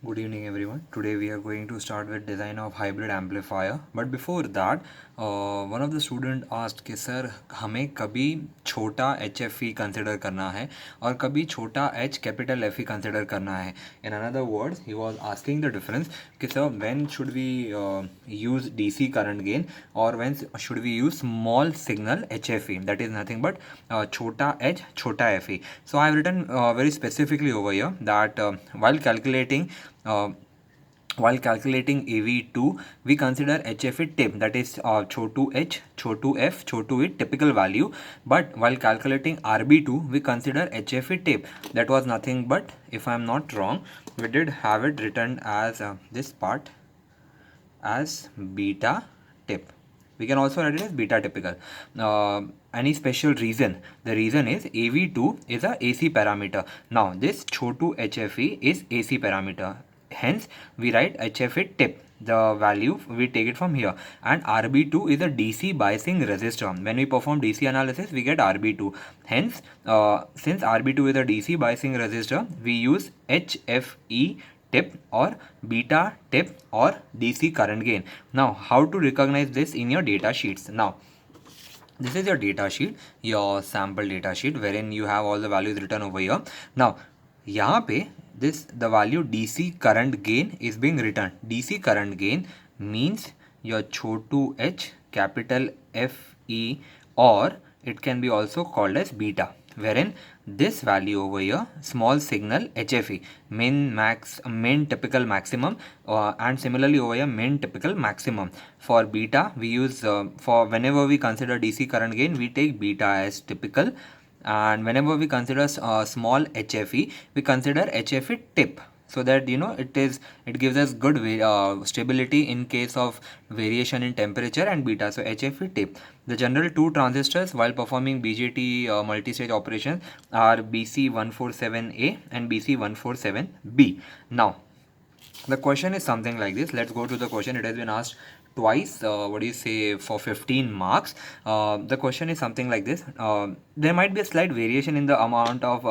Good evening everyone. Today we are going to start with design of hybrid amplifier. But before that, one of the student asked कि sir हमें कभी छोटा HFE consider करना है और कभी छोटा H कैपिटल FE कंसिडर करना है. In another words, he was asking the difference कि sir when should we use DC current gain or when should we use small signal HFE, that is nothing but छोटा H छोटा FE. So I have written very specifically over here that uh, while calculating AV2, we consider HFE tip, that is chotu H, chotu F, chotu E typical value. But while calculating RB2, we consider HFE tip. That was nothing but, if I am not wrong, we did have it written as this part as beta tip. We can also write it as beta typical. Any special reason? The reason is AV2 is a AC parameter. Now this chotu HFE is AC parameter. Hence we write HFE tip. The value we take it from here, and RB2 is a DC biasing resistor. When we perform DC analysis, we get RB2. Hence, since RB2 is a DC biasing resistor, we use HFE tip or beta tip or DC current gain. Now, how to recognize this in your data sheets? Now, this is your data sheet, your sample data sheet, wherein you have all the values written over here. Now, यहाँ पे the value DC current gain is being written. DC current gain means your chotu H, capital FE, or it can be also called as beta, wherein this value over here, small signal HFE, main typical maximum, and similarly over here main typical maximum. For beta we use for whenever we consider DC current gain, we take beta as typical, and whenever we consider small HFE, we consider HFE tip, so that it gives us good stability in case of variation in temperature and beta. So HFE tip. The general two transistors while performing BJT multi-stage operations are BC147A and BC147B. Now the question is something like this. Let's go to the question. It has been asked twice, for 15 marks. The question is something like this. There might be a slight variation in the amount of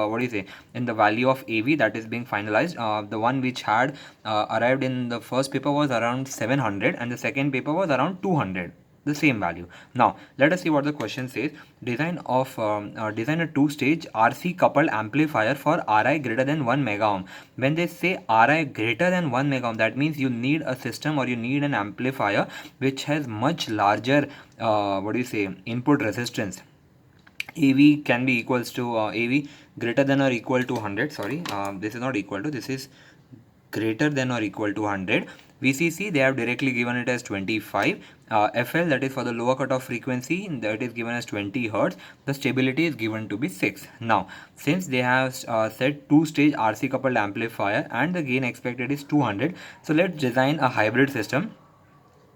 in the value of AV that is being finalized. The one which had arrived in the first paper was around 700 and the second paper was around 200, the same value. Now let us see what the question says. Design a two-stage RC coupled amplifier for Ri greater than 1 mega ohm. When they say Ri greater than 1 mega ohm, that means you need a system or you need an amplifier which has much larger input resistance. AV can be equals to AV greater than or equal to 100. Sorry, this is not equal to, this is greater than or equal to 100. VCC, they have directly given it as 25. FL, that is for the lower cutoff frequency, that is given as 20 Hertz. The stability is given to be 6. Now, since they have said two-stage RC coupled amplifier and the gain expected is 200, so let's design a hybrid system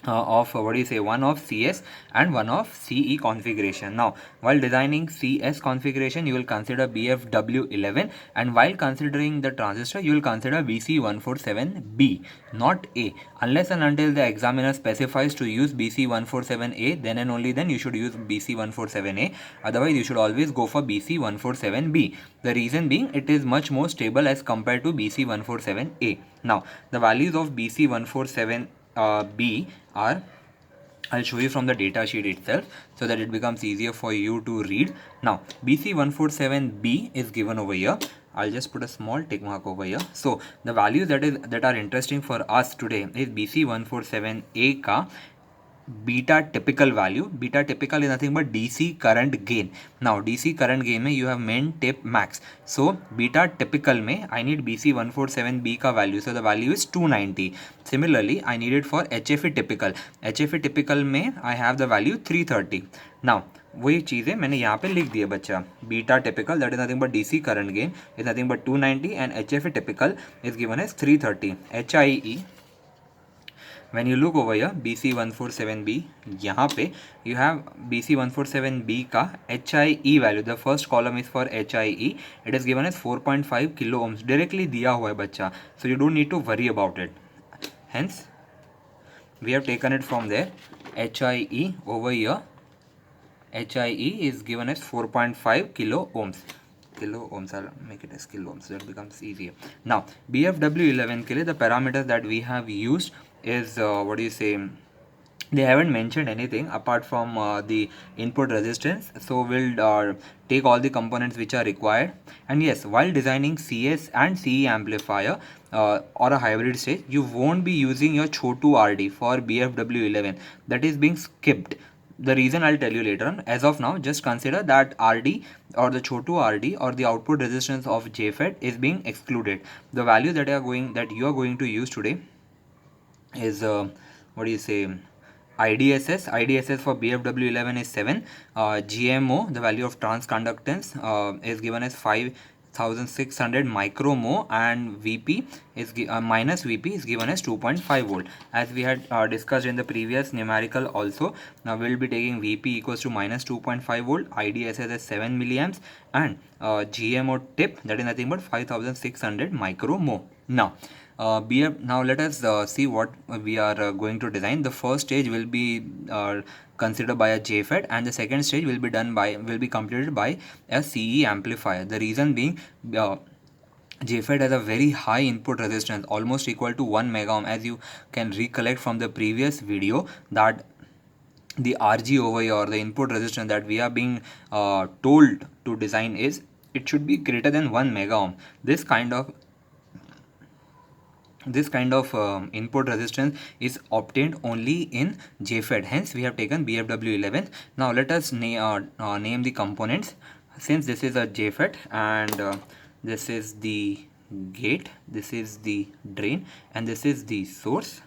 of one of CS and one of CE configuration. Now while designing CS configuration, you will consider BFW11, and while considering the transistor, you will consider BC147B, not A. Unless and until the examiner specifies to use BC147A, then and only then you should use BC147A. Otherwise you should always go for BC147B. The reason being, it is much more stable as compared to BC147A. Now the values of BC147 B are, I'll show you from the data sheet itself so that it becomes easier for you to read. Now BC147B is given over here. I'll just put a small tick mark over here. So the values that are interesting for us today is BC147A ka beta typical value. Beta typical is nothing but DC current gain. Now DC current gain में you have min tip max. So beta typical में I need BC147B का value. So the value is 290. Similarly I need it for HFE typical. HFE typical में I have the value 330. Now वही चीज़ें मैंने यहाँ पे लिख दी है बच्चा. Beta typical, that is nothing but DC current gain, is nothing but 290, and HFE typical is given as 330. HIE, when you look over here BC147B, यहाँ पे you have BC147B का HIE value. The first column is for HIE. It is given as 4.5 kilo ohms. Directly दिया हुआ है बच्चा, so you don't need to worry about it. Hence we have taken it from there. HIE over here, HIE is given as 4.5 kilo ohms. kilo ohms. I'll make it as kilo ohms so that becomes easier. Now BFW11 के लिए the parameters that we have used is what do you say, they haven't mentioned anything apart from the input resistance, so we'll take all the components which are required. And yes, while designing CS and CE amplifier or a hybrid stage, you won't be using your Chotu RD for BFW11. That is being skipped. The reason I'll tell you later on. As of now, just consider that RD or the Chotu RD or the output resistance of JFET is being excluded. The value that you are going to use today is what do you say, IDSS for BFW11 is 7. GMO, the value of transconductance, is given as 5600 micromho, and VP is minus VP is given as 2.5 volt. As we had discussed in the previous numerical also, now we will be taking VP equals to minus 2.5 volt, IDSS is 7 milliamps, and GMO tip, that is nothing but 5600 micromho. Now let us see what we are going to design. The first stage will be considered by a JFET, and the second stage will be completed by a CE amplifier. The reason being, JFET has a very high input resistance, almost equal to 1 mega ohm. As you can recollect from the previous video, that the RG over here, or the input resistance that we are being told to design, is it should be greater than 1 mega ohm. This kind of input resistance is obtained only in JFET. Hence, we have taken BFW11. Now, let us name the components. Since this is a JFET and this is the gate, this is the drain, and this is the source,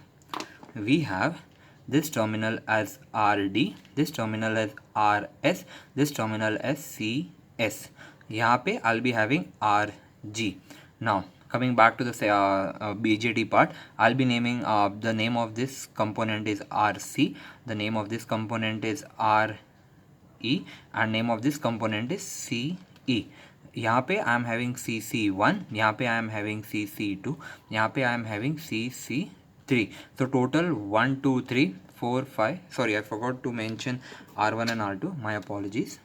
we have this terminal as RD, this terminal as RS, this terminal as CS. यहाँ पे I'll be having RG. Now, coming back to the BJT part, I'll be naming the name of this component is RC, the name of this component is RE, and name of this component is CE. यहाँ पे I am having CC1, यहाँ पे I am having CC2, यहाँ पे I am having CC3. So total 1, 2, 3, 4, 5. Sorry, I forgot to mention R1 and R2. My apologies.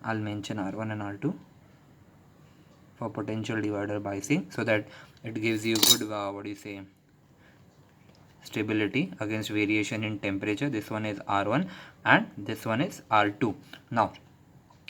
I'll mention R1 and R2 for potential divider biasing, so that it gives you good stability against variation in temperature. This one is R1 and this one is R2. Now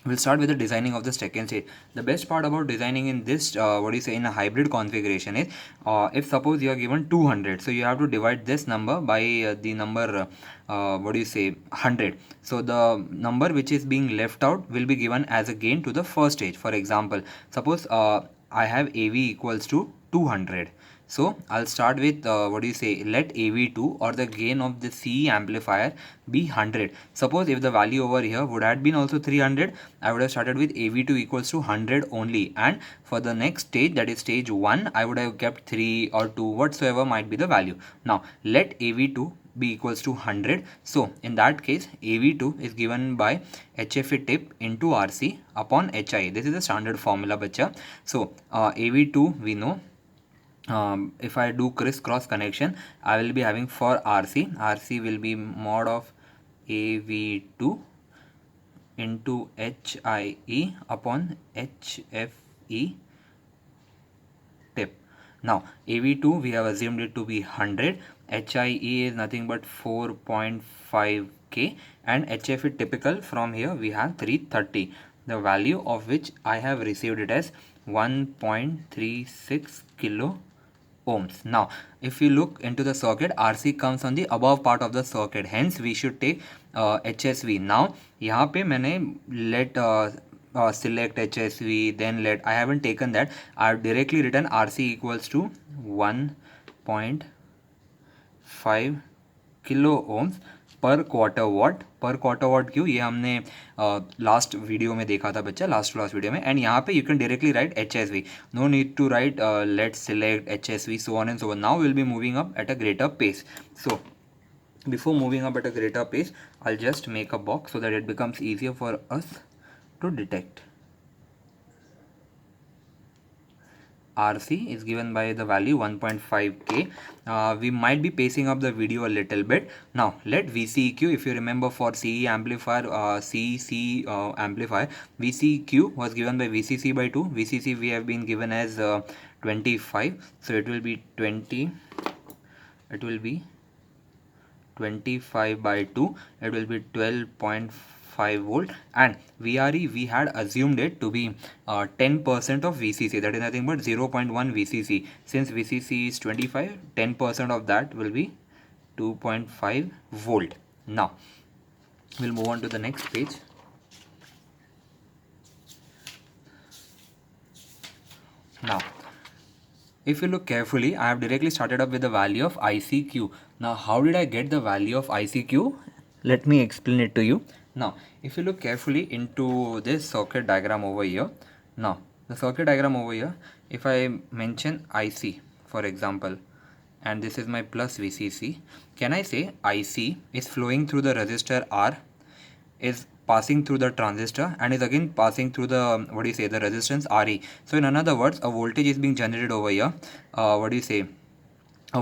we'll start with the designing of the second stage. The best part about designing in this in a hybrid configuration is, if suppose you are given 200, so you have to divide this number by the number 100. So the number which is being left out will be given as a gain to the first stage. For example, suppose I have AV equals to 200. So I'll start with let AV2, or the gain of the CE amplifier, be 100. Suppose if the value over here would have been also 300, I would have started with AV2 equals to 100 only, and for the next stage, that is stage 1, I would have kept 3 or 2, whatsoever might be the value. Now let AV2 be equals to 100. So in that case, AV2 is given by HFE tip into RC upon HI. This is the standard formula, bacha. So AV2 we know. If I do crisscross connection, I will be having for RC will be mod of AV2 into HIE upon HFE tip. Now AV2 we have assumed it to be 100, HIE is nothing but 4.5K, and HFE typical from here we have 330, the value of which I have received it as 1.36 kilo ohms. Now if you look into the circuit, RC comes on the above part of the circuit, hence we should take HSV. Now यहाँ पे मैंने let select HSV, then let, I haven't taken that, I have directly written RC equals to 1.5 kilo ohms पर quarter what. पर quarter what क्यों, ये हमने last video में देखा था बच्चा, लास्ट वीडियो में. एंड यहाँ पे you can directly write HSV, no need to write let select HSV, so on and so on. Now will be moving up at a greater pace. So before moving up at a greater pace, I'll just make a box so that it becomes easier for us to detect. RC is given by the value 1.5K. We might be pacing up the video a little bit. Now let VCEQ, if you remember for CE amplifier, CC amplifier, VCEQ was given by VCC by 2. VCC we have been given as 25. So it will be 20. It will be 25 by 2. It will be 12.5 volt, and VRE we had assumed it to be 10% of VCC, that is nothing but 0.1 VCC. Since VCC is 25, 10% of that will be 2.5 volt. Now we'll move on to the next page. Now if you look carefully, I have directly started up with the value of ICQ. Now, how did I get the value of ICQ? Let me explain it to you. Now, if you look carefully into this circuit diagram over here, now the circuit diagram over here, if I mention IC, for example, and this is my plus VCC, can I say IC is flowing through the resistor R, is passing through the transistor, and is again passing through the the resistance RE. So in other words, a voltage is being generated over here. A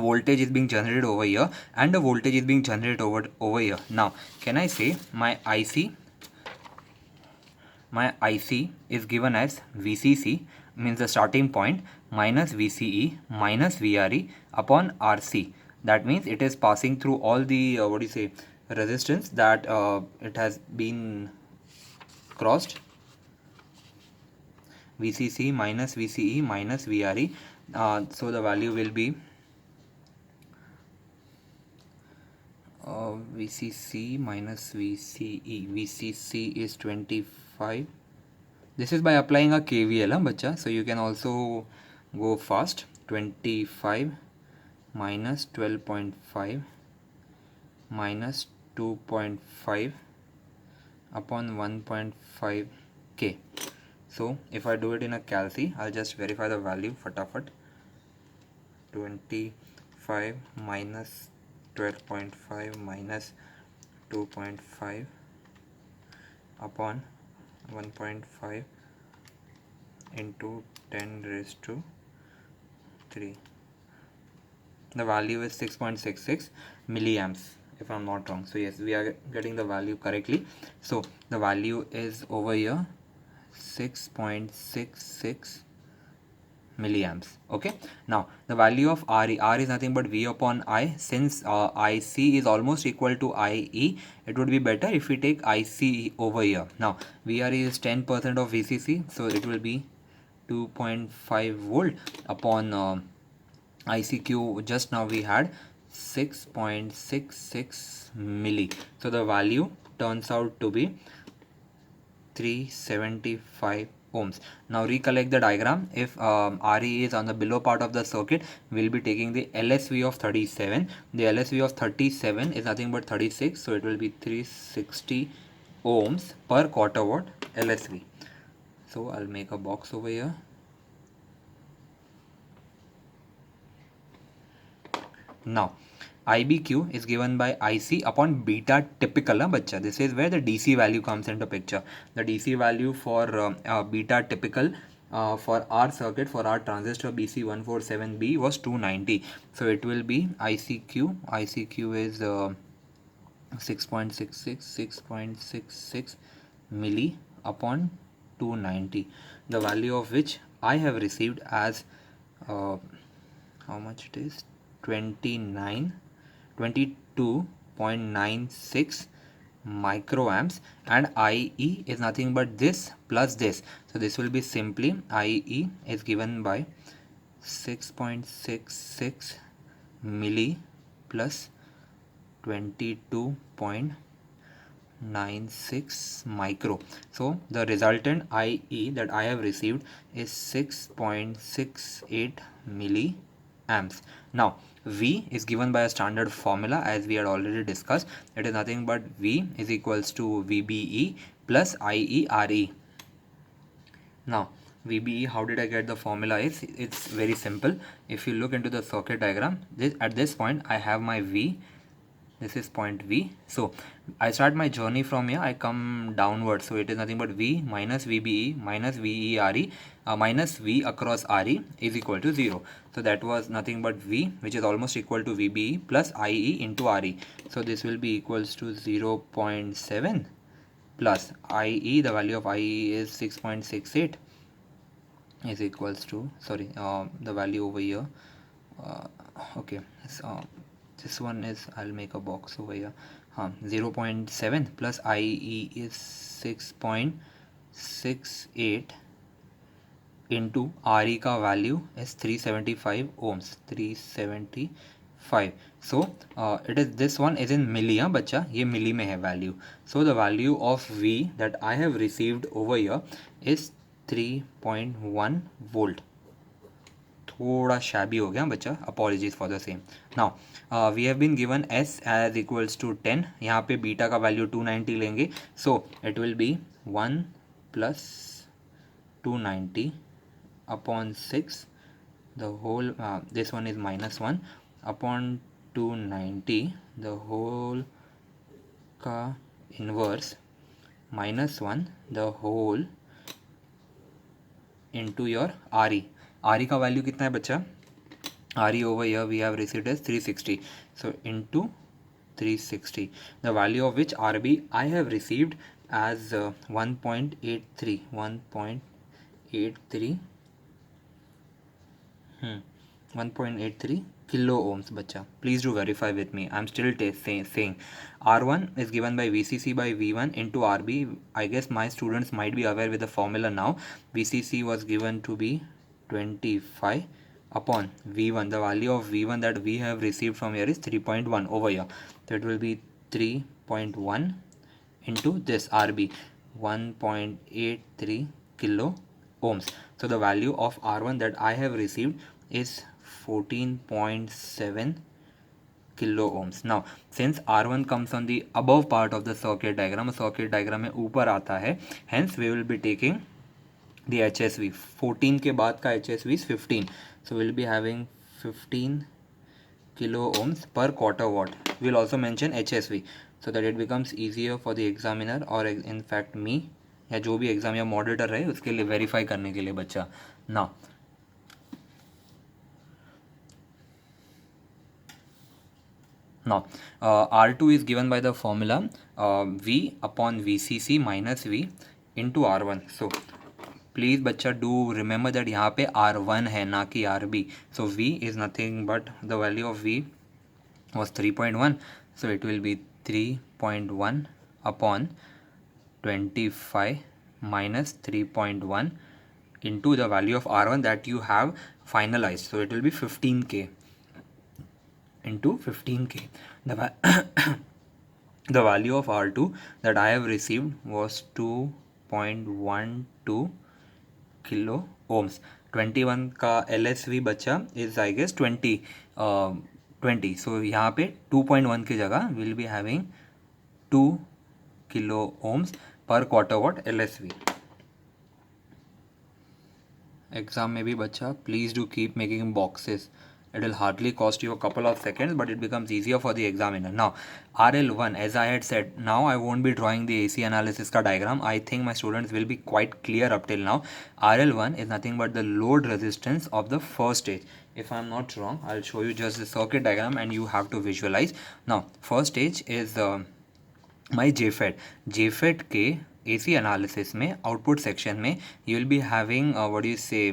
voltage is being generated over here, and a voltage is being generated over here. Now can I say my IC is given as VCC, means the starting point, minus VCE minus VRE upon RC. That means it is passing through all the resistance that it has been crossed. VCC minus VCE minus VRE. So the value will be VCC minus VCE. VCC is 25. This is by applying a KVL, bacha. So you can also go fast. 25 minus 12.5 minus 2.5 upon 1.5K. So if I do it in a calci, I'll just verify the value fatafat. 25 minus 12.5 minus 2.5 upon 1.5 into 10 raised to 3. The value is 6.66 milliamps, if I'm not wrong. So yes, we are getting the value correctly. So the value is over here 6.66 milliamps. Okay, now the value of RE, R is nothing but V upon I. Since IC is almost equal to IE, it would be better if we take IC over here. Now VRE is 10% of VCC, so it will be 2.5 volt upon ICQ. Just now we had 6.66 milli, so the value turns out to be 375 ohms. Now recollect the diagram. If RE is on the below part of the circuit, we'll be taking the LSV of 37. The LSV of 37 is nothing but 36, so it will be 360 ohms per quarter watt LSV. So I'll make a box over here. Now IBQ is given by IC upon beta typical, bacha. This is where the DC value comes into picture. The DC value for beta typical for our circuit, for our transistor BC147B was 290. So it will be ICQ. ICQ is 6.66 milli upon 290. The value of which I have received as how much it is, 22.96 microamps, and IE is nothing but this plus this. So this will be simply IE is given by 6.66 milli plus 22.96 micro. So the resultant IE that I have received is 6.68 milliamps. Now V is given by a standard formula, as we had already discussed. It is nothing but V is equals to VBE plus IERE. Now VBE, how did I get the formula? It's very simple. If you look into the circuit diagram, at this point I have my V this is point V. So I start my journey from here, I come downwards, so it is nothing but V minus VBE minus VERE minus V across RE is equal to 0. So that was nothing but V, which is almost equal to VBE plus IE into RE. So this will be equals to 0.7 plus IE, the value of IE is 6.68, is equals to, sorry, the value over here, okay, so this one is, I'll make a box over here, 0.7 plus IE is 6.68 into RE का value is 375 ohms, 375. So it is, this one is in milli, हाँ बच्चा, ये milli में है value. So the value of V that I have received over here is 3.1 volt. थोड़ा shabby हो गया बच्चा, apologies for the same. Now we have been given S as equals to 10. यहाँ पे बीटा का value 290 लेंगे, so it will be 1 plus 290 upon 6, the whole, this one is minus 1 upon 290, the whole का inverse minus 1, the whole into your RE. RE का value कितना है बच्चा? RE over here we have received as 360. So into 360, the value of which RB I have received as 1.83, 1.83 1.83 kilo ohms बच्चा. Please do verify with me. I'm still saying R1 is given by VCC by V1 into RB. I guess my students might be aware with the formula now. VCC was given to be 25 upon V1. The value of V1 that we have received from here is 3.1 over here. So it will be 3.1 into this RB, 1.83 kilo ohms. So the value of R1 that I have received is 14.7 kilo ohms. Now since R1 comes on the above part of the circuit diagram में ऊपर आता है, hence we will be taking the HSV. 14 के बाद का HSV is 15. So we will be having 15 kilo ohms per quarter watt. We will also mention HSV so that it becomes easier for the examiner or in fact me या जो भी exam या moderator रहे उसके लिए verify करने के लिए बच्चा. Now R2 is given by the formula V upon VCC minus V into R1. So please बच्चा डू रिमेंबर दैट यहाँ पे R1 है ना कि RB. So V is nothing but the value of V was 3.1. So it will be 3.1 upon 25 minus 3.1 into the value of R1 that you have finalized. So it will be 15K into 15K. The value of R2 that I have received was 2.12 kilo ohms. 21 का LSV बच्चा is I guess 20. So यहाँ पे 2.1 की जगह we'll be having 2 kilo ohms per quarter watt LSV. Exam में भी बच्चा please do keep making boxes. It will hardly cost you a couple of seconds, but it becomes easier for the examiner. Now, RL1, as I had said, now I won't be drawing the AC analysis ka diagram. I think my students will be quite clear up till now. RL1 is nothing but the load resistance of the first stage. If I'm not wrong, I'll show you just the circuit diagram and you have to visualize. Now, first stage is my JFET. JFET के AC analysis में output section में you will be having what do you say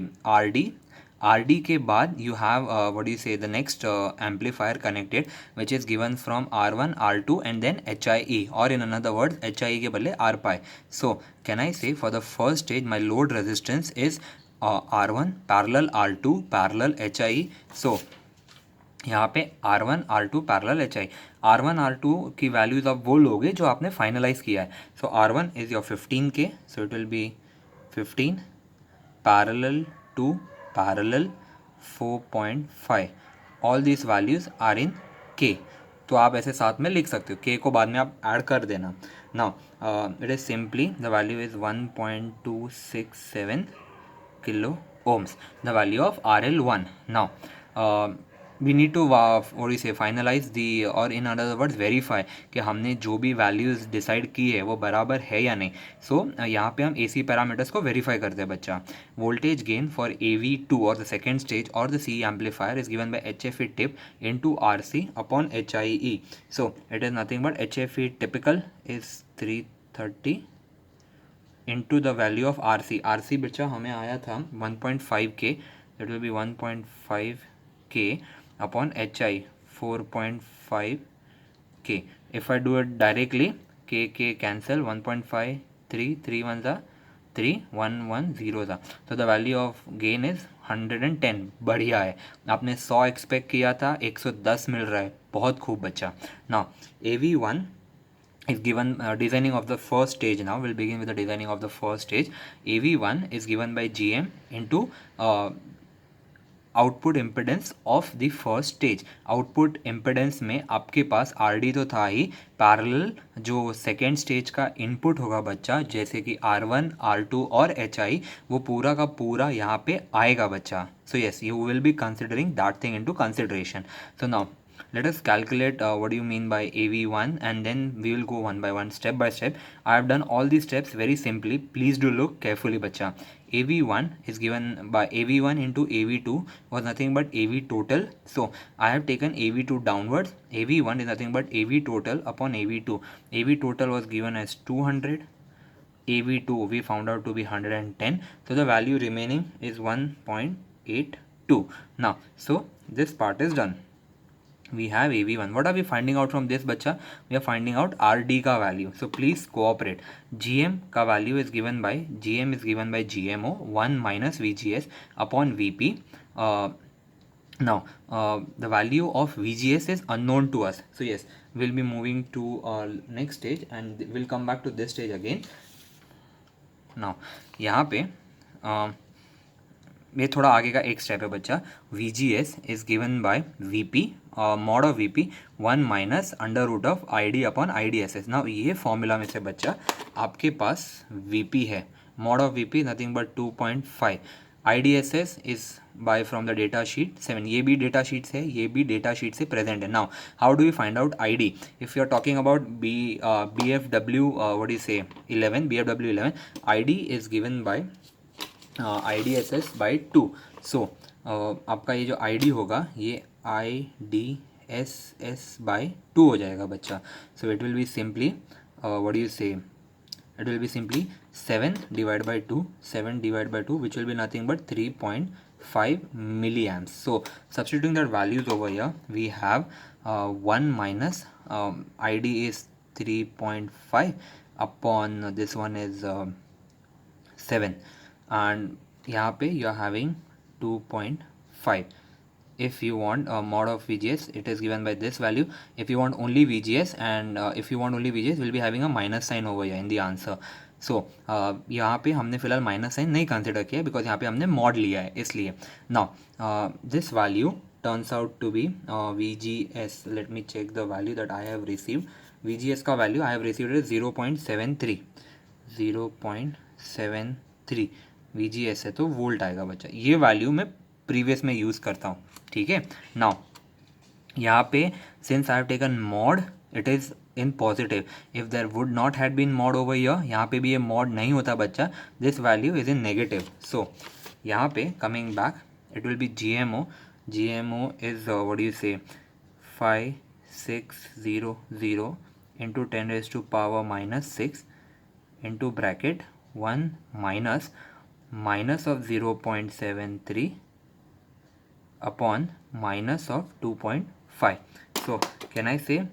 RD के बाद you have what do you say the next amplifier connected which is given from R1, R2 and then HIE, or in another words HIE के बदले R pi. So can I say for the first stage my load resistance is R1 parallel R2 parallel HIE. So यहाँ पे R1 R2 parallel HI. R1 R2 की values आप वो लोगे जो आपने फाइनलाइज किया है. So R1 is your 15K, so it will be 15 parallel to parallel 4.5. All this values are in K. तो आप ऐसे साथ में लिख सकते हो, K को बाद में आप ऐड कर देना. Now it is simply the value is 1.267 kilo ohms, the value of RL1. Now we need to और इसे फाइनलाइज दी, और इन अदर वर्ड्स वेरीफाई कि हमने जो भी वैल्यूज़ डिसाइड की है वो बराबर है या नहीं. सो यहाँ पे हम AC पैरामीटर्स को वेरीफाई करते हैं बच्चा. वोल्टेज गेन फॉर AV2 और द सेकेंड स्टेज और the CE amplifier is given bye HFE tip into RC upon HIE. So it is nothing but HFE typical is 330 into the value of RC. RC बच्चा हमें आया था 1.5K, that will be 1.5K upon HI 4.5K. If I do it directly, K cancel, 1.5 3 1 जा 3 1 1 0 था, तो the value of gain is 110. बढ़िया है, आपने 100 एक्सपेक्ट किया था, 110 मिल रहा है, बहुत खूब बच्चा. Now AV1 is given, designing of the first stage. Now we'll begin with the designing of the first stage. AV1 is given by GM into output impedance of the first stage. Output impedance में आपके पास RD तो था ही, parallel जो second stage का input होगा बच्चा, जैसे कि R1 R2 और HI, वो पूरा का पूरा यहाँ पे आएगा बच्चा. So yes, you will be considering that thing into consideration. So now let us calculate what do you mean by AV1, and then we will go one by one, step by step. I have done all these steps very simply. Please do look carefully bacha. AV1 is given by AV1 into AV2 was nothing but AV total. So I have taken AV2 downwards. AV1 is nothing but AV total upon AV2. AV total was given as 200. AV2 we found out to be 110. So the value remaining is 1.82. Now, so this part is done. We have AV1. What are we finding out from this बच्चा? We are finding out RD का value. So please cooperate. GM का value is given by GMO 1 minus VGS upon VP. Now the value of VGS is unknown to us. So yes, we'll be moving to next stage and we'll come back to this stage again. Now यहाँ पे ये थोड़ा आगे का एक step है बच्चा. VGS is given by VP mod of VP 1 minus under root of ID upon IDSS. Now ये फॉर्मूला में से बच्चा आपके पास VP है, mod of VP nothing but 2.5. IDSS is by from the data sheet 7. ये भी डेटा शीट से, ये भी डेटा शीट से प्रेजेंट है. Now how do you find out ID? If you are talking about BFW what is से 11, BFW 11, ID is given bye IDSS by 2. सो आपका ये जो ID होगा ये IDSS बाई 2 हो जाएगा बच्चा. सो it will be simply what do you से, it will be simply 7 divided by 2, 7 divided by 2, which will be nothing but 3.5 milliamps. So substituting that values over here, we have 1 minus ID is 3.5 upon this one is 7, and यहाँ पे you are having 2.5. If you want mod of VGS, it is given by this value. If you want only VGS, and if you want only VGS, we'll be having a minus sign over here in the answer. So यहाँ पे हमने फिलहाल minus sign नहीं consider किया because यहाँ पे हमने mod लिया है इसलिए. Now this value turns out to be VGS. Let me check the value that I have received. VGS का value I have received is 0.73. 0.73 VGS है तो वोल्ट आएगा बच्चा. ये वैल्यू मैं प्रीवियस में यूज़ करता हूँ, ठीक है. नाउ यहाँ पे since I have taken mod, it is in positive. If there would not had been mod over here, यहाँ पे भी ये मॉड नहीं होता बच्चा, this value is in negative. So यहाँ पे coming back, it will be GMO. GMO is what you say 5600 into 10⁻⁻6 into bracket 1 minus of 0.73 upon minus of 2.5. So can I say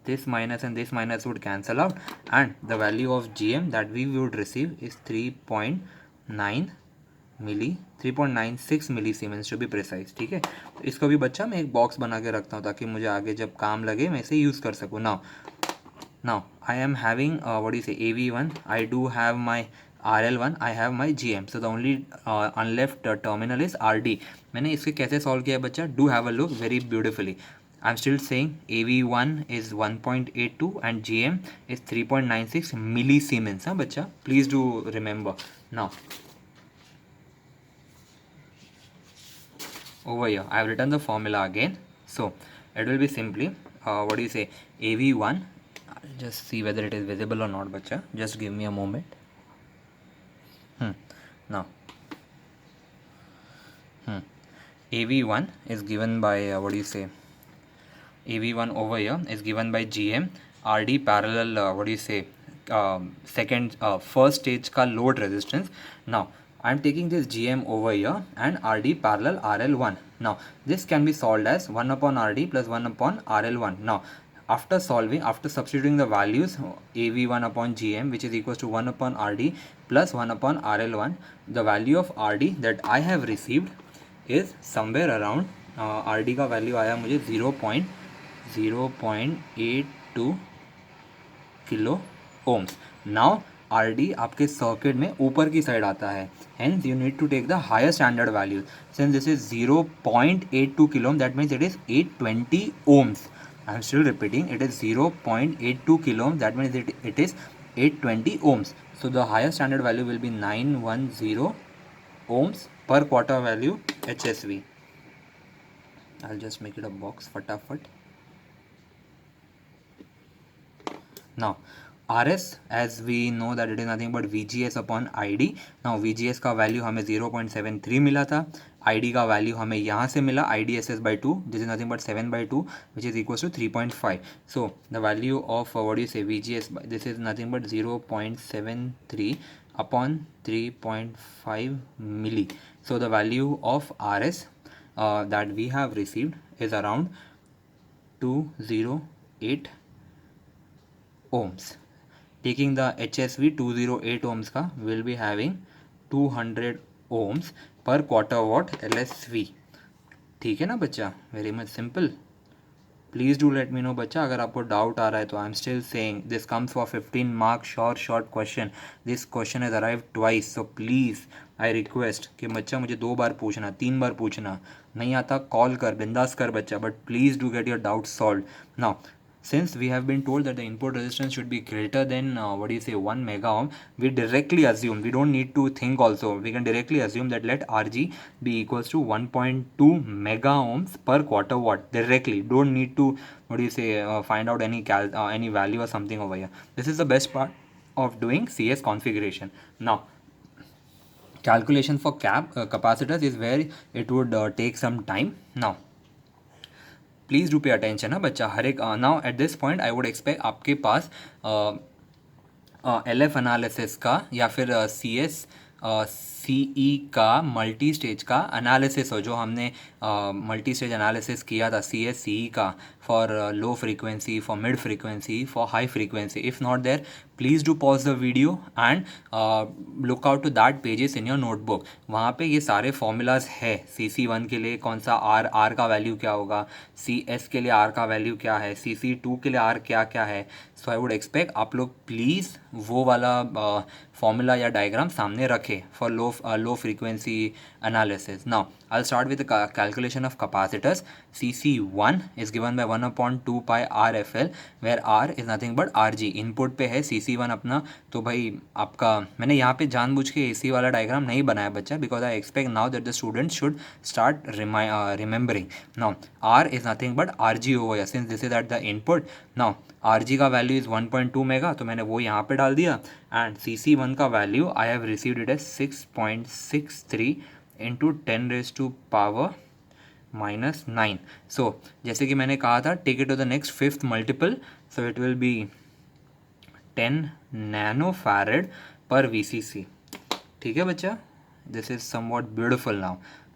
this minus and this minus would cancel out, and the value of GM that we would receive is 3.96 millisiemens to be precise. ठीक है, तो इसको भी बच्चा मैं एक box बना के रखता हूँ ताकि मुझे आगे जब काम लगे मैं इसे यूज़ कर सकूँ. now I am having what do you say AV1, I do have my RL1, I have my GM, so the only unleft terminal is RD. मैंने इसके कैसे सॉल्व किया बच्चा, do have a look very beautifully. I'm still saying AV1 is 1.82 and GM is 3.96 milliesiemens. हाँ बच्चा, please do remember. Now over here I have written the formula again. So it will be simply what do you say, AV1. I'll just see whether it is visible or not, bacha. Just give me a moment. Now AV1 is given by what do you say, AV1 over here is given by GM RD parallel what do you say, first stage ka load resistance. Now I am taking this GM over here and RD parallel RL1. Now this can be solved as 1 upon RD plus 1 upon RL1. Now after solving, after substituting the values, AV1 upon GM, which is equals to 1 upon RD plus 1 upon RL1, the value of RD that I have received is somewhere around RD का value आया मुझे 0.82 kilo ohms. Now RD आपके circuit में ऊपर की side आता है, hence you need to take the higher standard value. Since this is 0.82 kilo ohm, that means it is 820 ohms. I am still repeating, it is 0.82 kilo ohm, that means it is 820 ohms. So the higher standard value will be 910 ohms per quarter value HSV. I'll just make it a box fatafat. Now RS, as we know that it is nothing but VGS upon ID. Now VGS का value हमें 0.73 मिला था, ID का value हमें यहाँ से मिला IDSS by 2, this is nothing but 7/2 which is equals to 3.5. So the value of what do you say, VGS, this is nothing but 0.73 upon 3.5 milli. So the value of RS that we have received is around 208 ohms. Taking the HSV 208 ohms का will be having 200 ohms per quarter watt LSV. ठीक है ना बच्चा, very much simple. Please do let me know बच्चा अगर आपको doubt आ रहा है तो. I am still saying this comes for 15 mark short question. This question has arrived twice, so please I request कि बच्चा मुझे 2 बार पूछना, 3 बार पूछना. नहीं आता कॉल कर, बिंदास कर बच्चा, but please do get your doubt solve. Now since we have been told that the input resistance should be greater than 1 mega ohm, we directly assume, we don't need to think also, we can directly assume that let RG be equals to 1.2 mega ohms per quarter watt directly. Don't need to find out any value or something over here. This is the best part of doing CS configuration. Now calculation for capacitors is where it would take some time. Now please do pay attention ना बच्चा, हर एक. Now at this point I would expect आपके पास LF analysis का या फिर CS CE का multi stage का analysis हो, जो हमने मल्टी स्टेज एनालिसिस किया था CS CE का for low frequency, for mid frequency, for high frequency. If not there, please do pause the video and look out to that pages in your notebook. वहाँ पे ये सारे formulas है. CC1 के लिए कौन सा R का वैल्यू क्या होगा, CS के लिए R का वैल्यू क्या है, CC2 के लिए R क्या क्या है. सो आई वुड एक्सपेक्ट आप लोग प्लीज़ वो वाला फॉर्मूला या डायग्राम सामने रखें for low frequency analysis. Now I'll start with the calculation of capacitors. CC1 is given by 1/2 pi RFL, where R is nothing but RG. Input पे है CC1 अपना, तो भाई आपका मैंने यहाँ पे जानबूझ के AC वाला डायग्राम नहीं बनाया बच्चा, because I expect now that the student should start remembering. Now R is nothing but RG over here, since this is at the input. Now RG का वैल्यू इज़ 1.2 मेगा, तो मैंने वो यहाँ पे डाल दिया. एंड CC1 का value I have received it as 6.63 into 10⁻⁻⁹. So जैसे कि मैंने कहा था, take it to the next fifth multiple, so it will be 10 nanofarad पर VCC. ठीक है बच्चा, this is somewhat beautiful. Now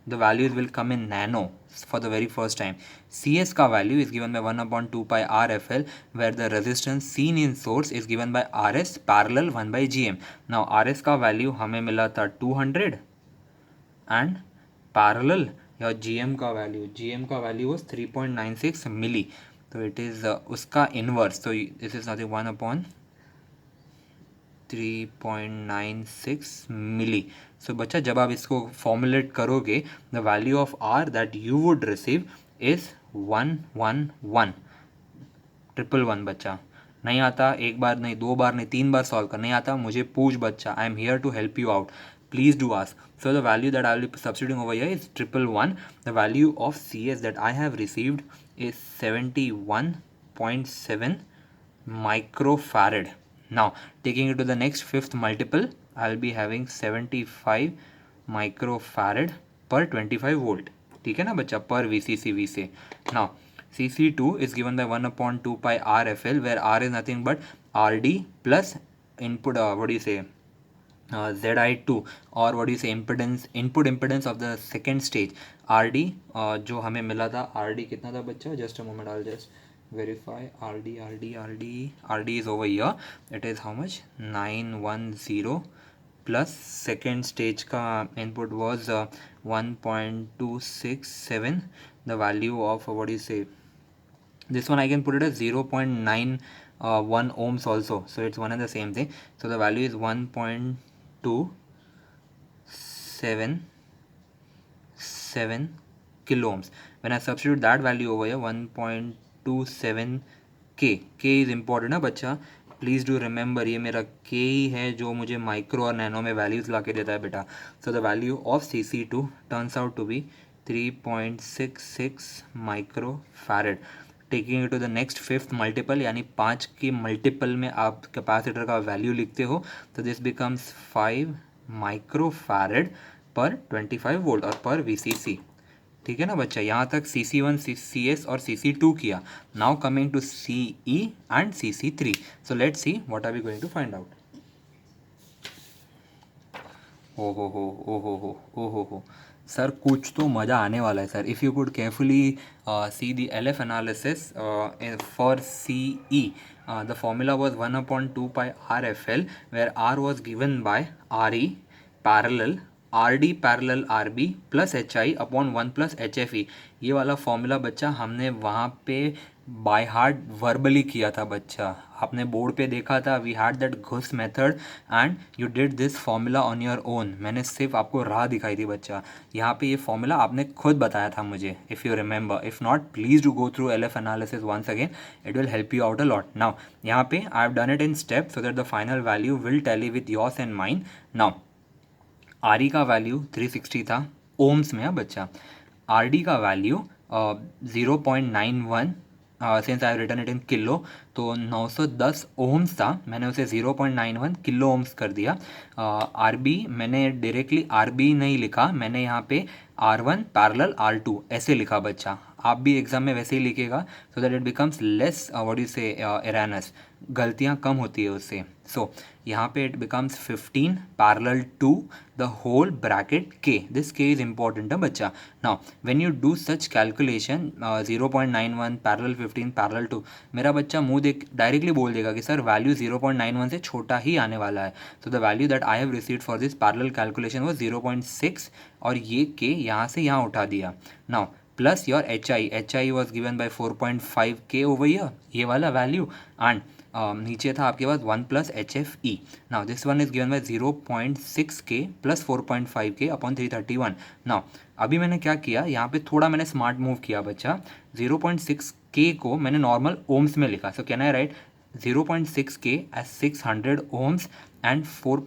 the values will come in nano for the very first time. CS का value is given by 1/2 pi RFL, where the resistance seen in source is given by RS parallel 1/GM. Now RS का value हमें मिला था 200 and parallel या GM का value was 3.96 milli. तो it is उसका inverse. So this is nothing 1/3.96 milli. सो बच्चा जब आप इसको फॉर्मुलेट करोगे, the value of R that you would receive is 11111. बच्चा नहीं आता, एक बार नहीं, 2 बार नहीं, 3 बार सॉल्व कर नहीं आता, मुझे पूछ बच्चा. I am here to help you out. please do ask. So the value that I will be substituting over here is 111. The value of CS that I have received is 71.7 microfarad. Now taking it to the next fifth multiple, I will be having 75 microfarad per 25 volt. ठीक है ना बच्चा, पर VCCV से. Now CC2 is given by 1/2 pi RFL, where R is nothing but RD plus input, what do you say, ZI2, or what do you say, input impedance of the second stage, RD. जो हमें मिला था RD कितना था बच्चा, just a moment, I'll just verify. RD is over here. It is how much, 910 plus second stage का input was 1.267. the value of, what do you say, this one I can put it as 0.91 ohms also, so it's one and the same thing. So the value is 1.277 kilo ohms. When I substitute that value over here, 1.27 k is important ना बच्चा, please do remember, ये मेरा के ही है जो मुझे micro और nano में वैल्यूज़ ला के देता है बेटा. So the value of CC2 turns out to be 3.66 microfarad. Taking it to the next fifth multiple, यानी 5 की मल्टीपल में आप कैपेसिटर का वैल्यू लिखते हो, तो दिस बिकम्स 5 माइक्रोफैरड पर 25 वोल्ट और पर VCC. ठीक है ना बच्चा, यहाँ तक CC1, CS और CC2 किया. Now coming to CE and CC3. So let's see what are we going to find out. ओ हो सर, कुछ तो मज़ा आने वाला है सर. If you could carefully see the LF analysis for CE, the formula was 1/2 pi RFL, where R was given by RE parallel RD parallel RB plus HI upon 1 plus HFE. ये वाला formula बच्चा हमने वहाँ पे by heart verbally किया था बच्चा, आपने बोर्ड पे देखा था. वी हैड दैट घुस method and you did this formula on your own. मैंने सिर्फ आपको राह दिखाई थी बच्चा. यहाँ पे ये फॉर्मूला आपने खुद बताया था मुझे, if you remember. If not, please do go through LF analysis once again, it will help you out a lot. Now यहाँ पे I have done it in step so that the final value will tally with yours and mine. Now RE का value 360 था ohms में. बच्चा RD का value 0.91, since I have written it in kilo, तो 910 ohms था. मैंने उसे 0.91 kilo ohms कर दिया. RB मैंने डायरेक्टली RB नहीं लिखा, मैंने यहाँ पे R1 पैरेलल R2 ऐसे लिखा बच्चा. आप भी एग्जाम में वैसे ही लिखेगा, so that it becomes less, what you से, एरानस, गलतियाँ कम होती है उससे. सो यहाँ पे it becomes 15 parallel to the whole bracket K. This K is important है बच्चा. Now when you do such calculation, 0.91 parallel 15 parallel 2, मेरा बच्चा मुंह देख डायरेक्टली बोल देगा कि सर वैल्यू 0.91 से छोटा ही आने वाला है. सो the value that I have received for this parallel calculation was 0.6, और ये K यहाँ से यहाँ उठा दिया. Now plus your HI was given by 4.5 K over here, ये वाला वैल्यू, एंड नीचे था आपके पास 1 plus HFE. Now this one is given bye 0.6 K plus 4.5 K upon 331. Now अभी मैंने क्या किया, यहाँ पे थोड़ा मैंने स्मार्ट मूव किया बच्चा. 0.6 K को मैंने नॉर्मल ओम्स में लिखा. So can I right 0.6 K as 600 ohms and 4